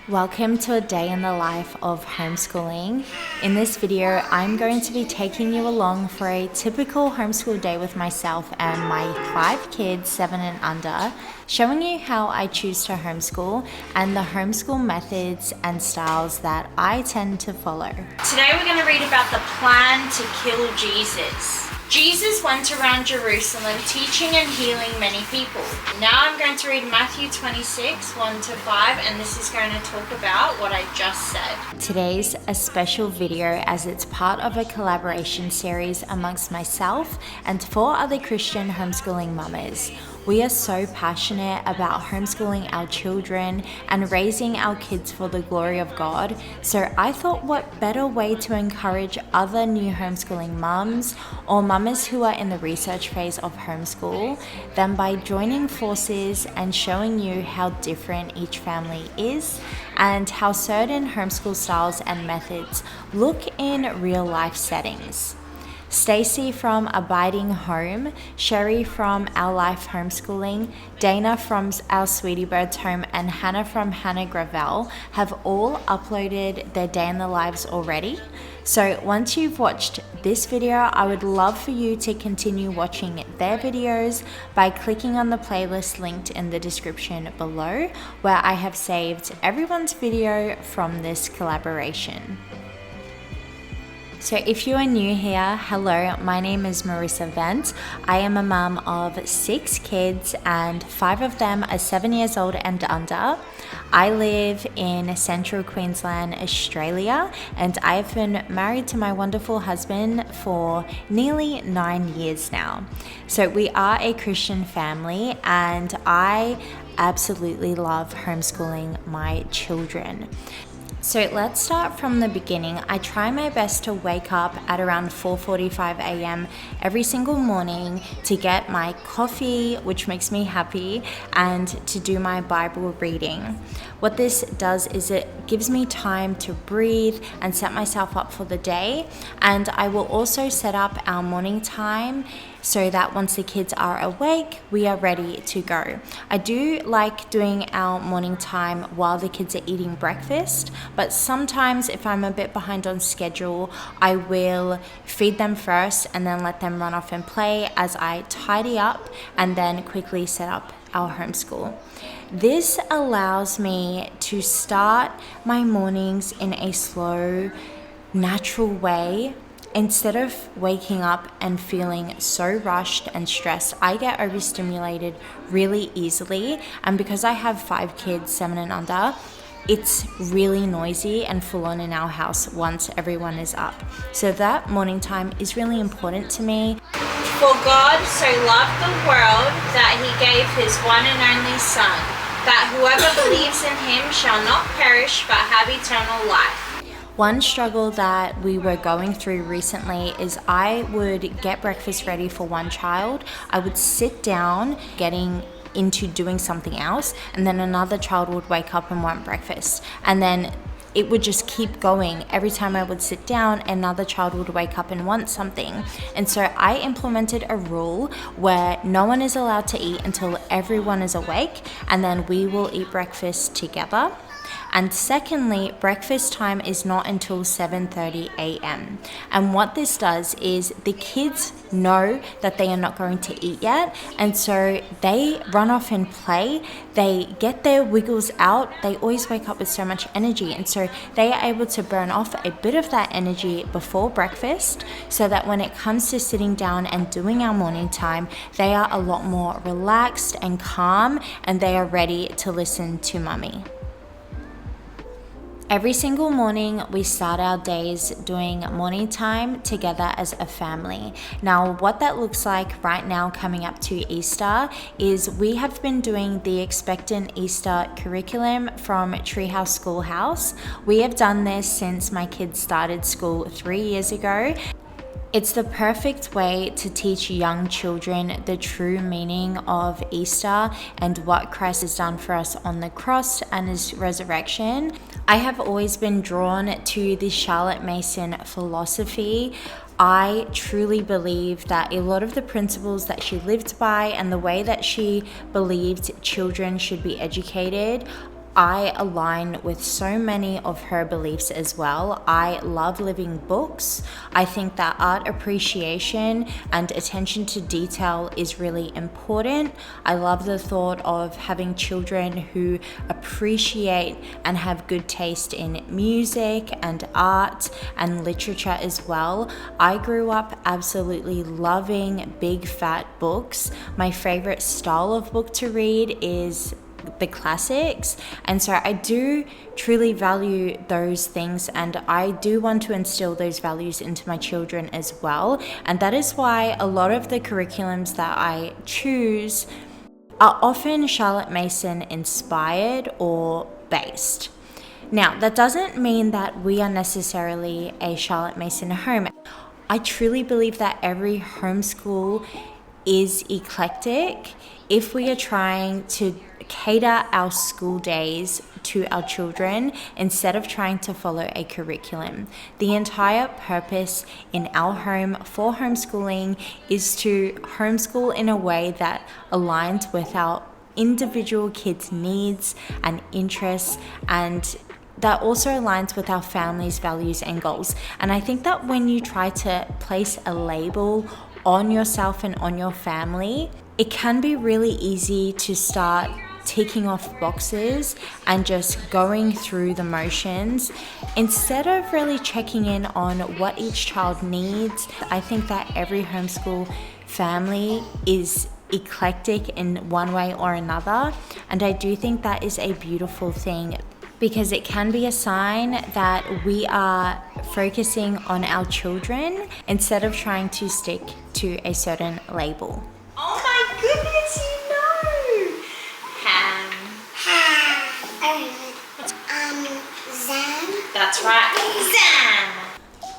Welcome to a day in the life of homeschooling. In this video, I'm going to be taking you along for a typical homeschool day with myself and my 5 kids, 7 and under, showing you how I choose to homeschool and the homeschool methods and styles that I tend to follow. Today we're going to read about the plan to kill Jesus. Jesus went around Jerusalem teaching and healing many people. Now I'm going to read Matthew 26, 1 to 5, and this is going to talk about what I just said. Today's a special video as it's part of a collaboration series amongst myself and 4 other Christian homeschooling mamas. We are so passionate about homeschooling our children and raising our kids for the glory of God. So I thought, what better way to encourage other new homeschooling mums or mamas who are in the research phase of homeschool than by joining forces and showing you how different each family is and how certain homeschool styles and methods look in real life settings. Stacey from Abiding Home, Sheri from Our Life Homeschooling, Dayna from Our Sweetie Birds Home, and Hannah from Hannah Gravel have all uploaded their day in the lives already. So once you've watched this video, I would love for you to continue watching their videos by clicking on the playlist linked in the description below, where I have saved everyone's video from this collaboration. So if you are new here, hello, my name is Marissa Vent. I am a mum of 6 kids and 5 of them are 7 years old and under. I live in central Queensland, Australia, and I have been married to my wonderful husband for nearly 9 years now. So we are a Christian family and I absolutely love homeschooling my children. So let's start from the beginning. I try my best to wake up at around 4:45 a.m. every single morning to get my coffee, which makes me happy, and to do my Bible reading. What this does is it gives me time to breathe and set myself up for the day, and I will also set up our morning time so that once the kids are awake, we are ready to go. I do like doing our morning time while the kids are eating breakfast, but sometimes if I'm a bit behind on schedule, I will feed them first and then let them run off and play as I tidy up and then quickly set up our homeschool. This allows me to start my mornings in a slow, natural way. Instead of waking up and feeling so rushed and stressed, I get overstimulated really easily. And because I have 5 kids, 7 and under, it's really noisy and full on in our house once everyone is up. So that morning time is really important to me. For God so loved the world that he gave his one and only Son, that whoever believes in him shall not perish but have eternal life. One struggle that we were going through recently is I would get breakfast ready for one child. I would sit down getting into doing something else, and then another child would wake up and want breakfast. And then it would just keep going. Every time I would sit down, another child would wake up and want something. And so I implemented a rule where no one is allowed to eat until everyone is awake, and then we will eat breakfast together. And secondly, breakfast time is not until 7:30 a.m. And what this does is the kids know that they are not going to eat yet, and so they run off and play. They get their wiggles out. They always wake up with so much energy, and so they are able to burn off a bit of that energy before breakfast so that when it comes to sitting down and doing our morning time, they are a lot more relaxed and calm, and they are ready to listen to mummy. Every single morning, we start our days doing morning time together as a family. Now, what that looks like right now coming up to Easter is we have been doing the Expectant Easter curriculum from Treehouse Schoolhouse. We have done this since my kids started school 3 years ago. It's the perfect way to teach young children the true meaning of Easter and what Christ has done for us on the cross and his resurrection. I have always been drawn to the Charlotte Mason philosophy. I truly believe that a lot of the principles that she lived by and the way that she believed children should be educated I align with so many of her beliefs as well. I love living books. I think that art appreciation and attention to detail is really important. I love the thought of having children who appreciate and have good taste in music and art and literature as well. I grew up absolutely loving big fat books. My favorite style of book to read is the classics, and so I do truly value those things, and I do want to instill those values into my children as well. And that is why a lot of the curriculums that I choose are often Charlotte Mason inspired or based. Now, that doesn't mean that we are necessarily a Charlotte Mason home. I truly believe that every homeschool is eclectic if we are trying to cater our school days to our children instead of trying to follow a curriculum. The entire purpose in our home for homeschooling is to homeschool in a way that aligns with our individual kids' needs and interests, and that also aligns with our family's values and goals. And I think that when you try to place a label on yourself and on your family, it can be really easy to start ticking off boxes and just going through the motions instead of really checking in on what each child needs. I think that every homeschool family is eclectic in one way or another, and I do think that is a beautiful thing, because it can be a sign that we are focusing on our children instead of trying to stick to a certain label. Oh my goodness, you know! Ham. Zam. That's right. Zam!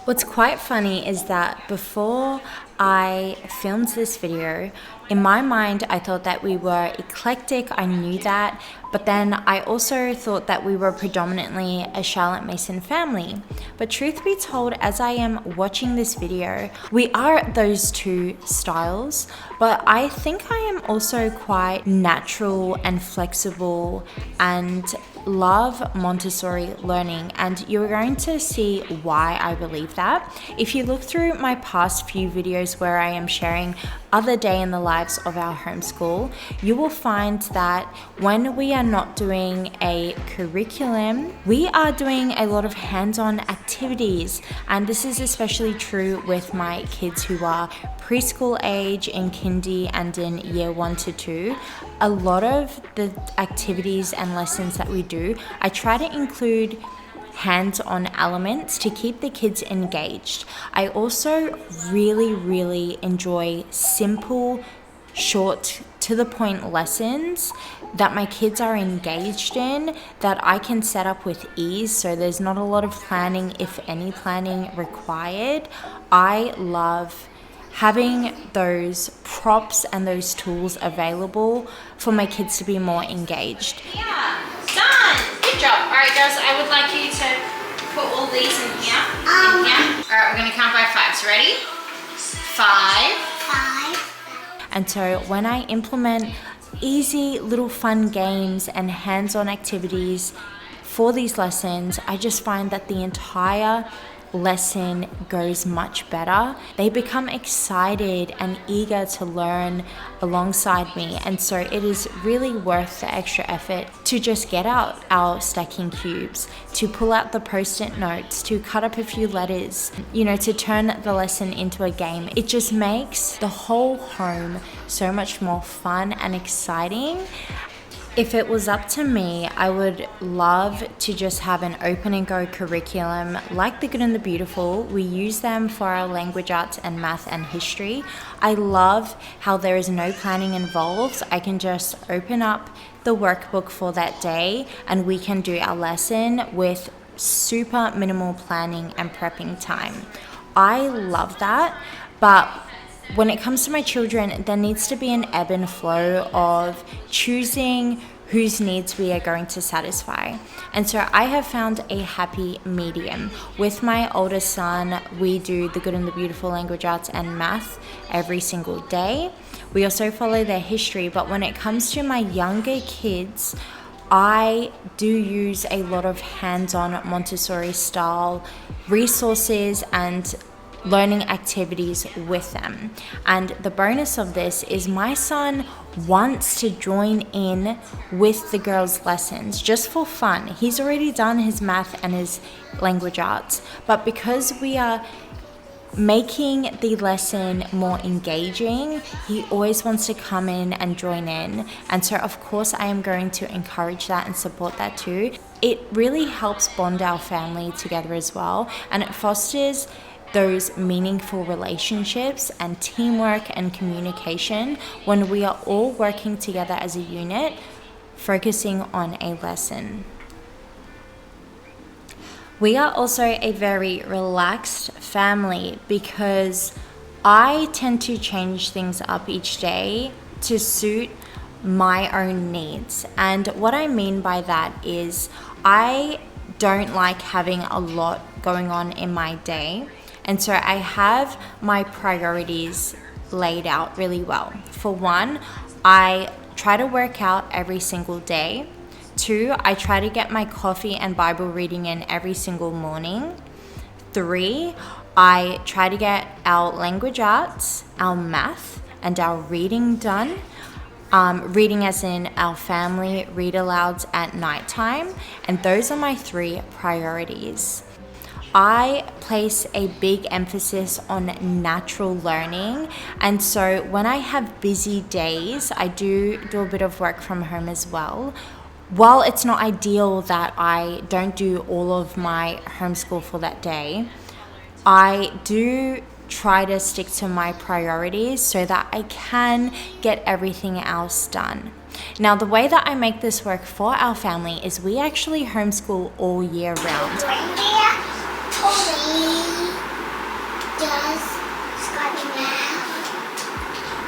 What's quite funny is that before I filmed this video, in my mind, I thought that we were eclectic. I knew that. But then I also thought that we were predominantly a Charlotte Mason family. But truth be told, as I am watching this video, we are those two styles. But I think I am also quite natural and flexible and love Montessori learning, and you're going to see why I believe that. If you look through my past few videos where I am sharing other day in the lives of our homeschool, you will find that when we are not doing a curriculum, we are doing a lot of hands-on activities. And this is especially true with my kids who are preschool age, in kindy and in year 1 to 2. A lot of the activities and lessons that we do, I try to include hands-on elements to keep the kids engaged. I also really enjoy simple, short, to the point lessons that my kids are engaged in, that I can set up with ease, so there's not a lot of planning, if any planning required. I love having those props and those tools available for my kids to be more engaged. Yeah, done. Good job. All right, girls, I would like you to put all these in here. All right, we're going to count by 5s. Ready? 5. And so when I implement easy little fun games and hands-on activities for these lessons, I just find that the entire lesson goes much better. They become excited and eager to learn alongside me, and so it is really worth the extra effort to just get out our stacking cubes, to pull out the post-it notes, to cut up a few letters, to turn the lesson into a game. It just makes the whole home so much more fun and exciting. If it was up to me, I would love to just have an open and go curriculum like The Good and the Beautiful. We use them for our language arts and math and history. I love how there is no planning involved. I can just open up the workbook for that day and we can do our lesson with super minimal planning and prepping time. I love that, but when it comes to my children, there needs to be an ebb and flow of choosing whose needs we are going to satisfy. And so I have found a happy medium. With my oldest son, we do The Good and the Beautiful language arts and math every single day. We also follow their history, but when it comes to my younger kids, I do use a lot of hands-on Montessori style resources and learning activities with them. And the bonus of this is my son wants to join in with the girls' lessons just for fun. He's already done his math and his language arts, but because we are making the lesson more engaging, he always wants to come in and join in. And so of course I am going to encourage that and support that too. It really helps bond our family together as well, and it fosters those meaningful relationships and teamwork and communication when we are all working together as a unit, focusing on a lesson. We are also a very relaxed family because I tend to change things up each day to suit my own needs. And what I mean by that is I don't like having a lot going on in my day. And so I have my priorities laid out really well. For one, I try to work out every single day. 2, I try to get my coffee and Bible reading in every single morning. 3, I try to get our language arts, our math, and our reading done. Reading as in our family read alouds at nighttime. And those are my 3 priorities. I place a big emphasis on natural learning, and so when I have busy days, I do a bit of work from home as well. While it's not ideal that I don't do all of my homeschool for that day, I do try to stick to my priorities so that I can get everything else done. Now, the way that I make this work for our family is we actually homeschool all year round.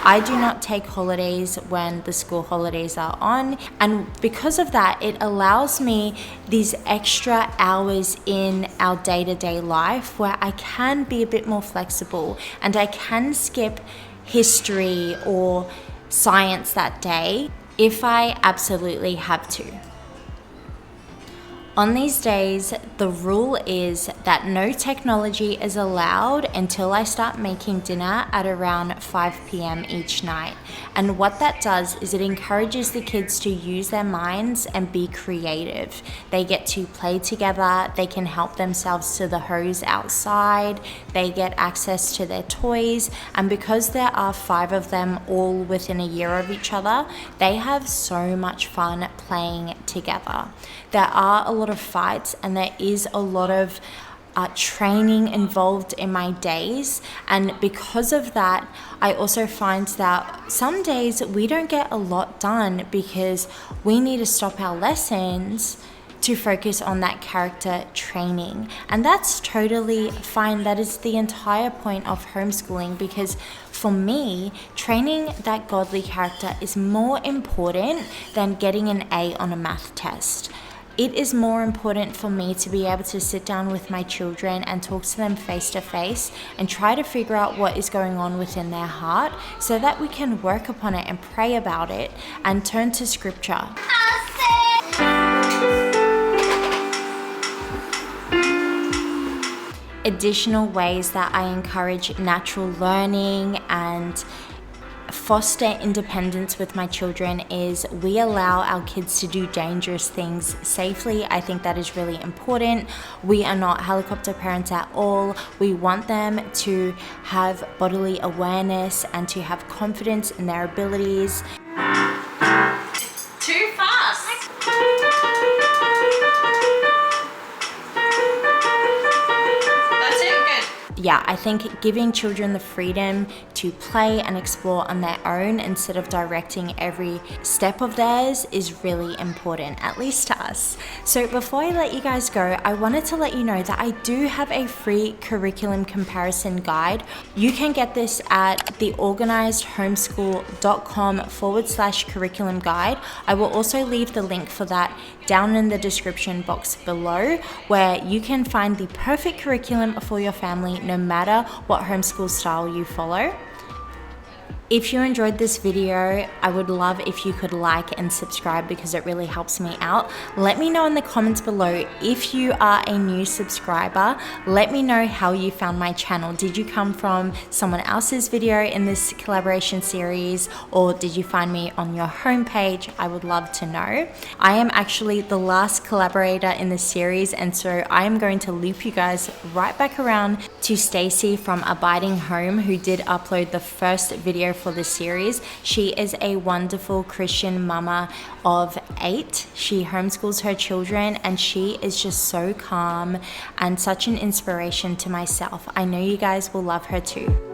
I do not take holidays when the school holidays are on, and because of that, it allows me these extra hours in our day-to-day life where I can be a bit more flexible and I can skip history or science that day if I absolutely have to. On these days, the rule is that no technology is allowed until I start making dinner at around 5 p.m. each night. And what that does is it encourages the kids to use their minds and be creative. They get to play together, they can help themselves to the hose outside, they get access to their toys, and because there are 5 of them all within a year of each other, they have so much fun playing together. There are a lot of fights and there is a lot of training involved in my days, and because of that I also find that some days we don't get a lot done because we need to stop our lessons to focus on that character training, and that's totally fine. That is the entire point of homeschooling, because for me, training that godly character is more important than getting an A on a math test. It is more important for me to be able to sit down with my children and talk to them face to face and try to figure out what is going on within their heart so that we can work upon it and pray about it and turn to scripture. Additional ways that I encourage natural learning and foster independence with my children is we allow our kids to do dangerous things safely. I think that is really important. We are not helicopter parents at all. We want them to have bodily awareness and to have confidence in their abilities. Too fast. That's it, good. Yeah, I think giving children the freedom to play and explore on their own instead of directing every step of theirs is really important, at least to us. So before I let you guys go, I wanted to let you know that I do have a free curriculum comparison guide. You can get this at theorganizedhomeschool.com/curriculum guide. I will also leave the link for that down in the description box below, where you can find the perfect curriculum for your family no matter what homeschool style you follow. If you enjoyed this video, I would love if you could like and subscribe because it really helps me out. Let me know in the comments below if you are a new subscriber. Let me know how you found my channel. Did you come from someone else's video in this collaboration series, or did you find me on your homepage? I would love to know. I am actually the last collaborator in this series, and so I am going to loop you guys right back around to Stacey from Abiding Home, who did upload the first video for this series. She is a wonderful Christian mama of 8. She homeschools her children and she is just so calm and such an inspiration to myself. I know you guys will love her too.